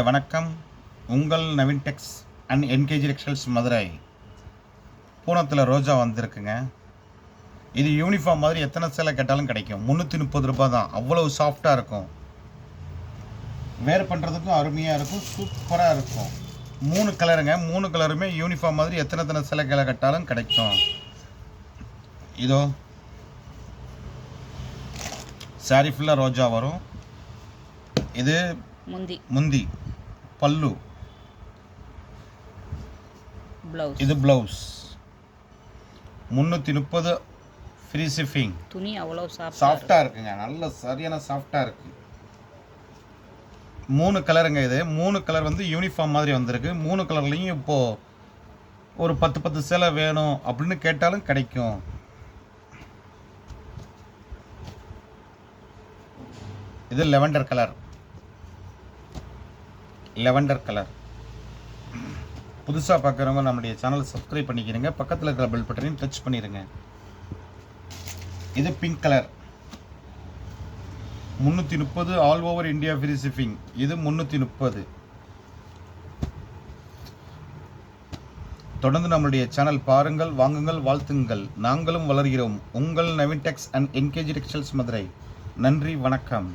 வணக்கம். உங்கள் நவீன் டெக்ஸ் and NKG textiles Madurai. பூனத்தில் ரோஜா வந்திருக்குங்க. இது யூனிஃபார்ம் மாதிரி எத்தனை சேலை கேட்டாலும் கிடைக்கும். 330 ரூபாய் தான். அவ்வளோ சாஃப்டாக இருக்கும். வேர் பண்ணுறதுக்கும் அருமையாக இருக்கும். சூப்பராக இருக்கும். 3 கலருங்க. 3 கலருமே யூனிஃபார்ம் மாதிரி எத்தனை சேலை கேட்டாலும் கிடைக்கும். இதோ சாரி ஃபுல்லாக ரோஜா வரும். இது முந்தி பல்லு, இது பிளவுஸ். 330 free shipping. துணி அவ்வளோ சாஃப்டாக இருக்குங்க. நல்ல சரியான சாஃப்டாக இருக்கு. 3 கலருங்க. இது 3 கலர் வந்து யூனிஃபார்ம் மாதிரி வந்திருக்கு. 3 கலர்லையும் இப்போது ஒரு 10 சேலை வேணும் அப்படின்னு கேட்டாலும் கிடைக்கும். இது லெவண்டர் கலர். புதுசாக பார்க்குறவங்க நம்முடைய சேனலை சப்ஸ்கிரைப் பண்ணிக்கிறீங்க. பக்கத்தில் இருக்கிற பெல் பட்டனையும் டச் பண்ணிடுங்க. இது pink colour. 330 all over India free shipping. இது 330. தொடர்ந்து நம்முடைய சேனல் பாருங்கள், வாங்குங்கள், வாழ்த்துங்கள். நாங்களும் வளர்கிறோம். உங்கள் நவீன் டெக்ஸ் அண்ட் என்கேஜி டெக்ஸ்டைல்ஸ் மதுரை. நன்றி, வணக்கம்.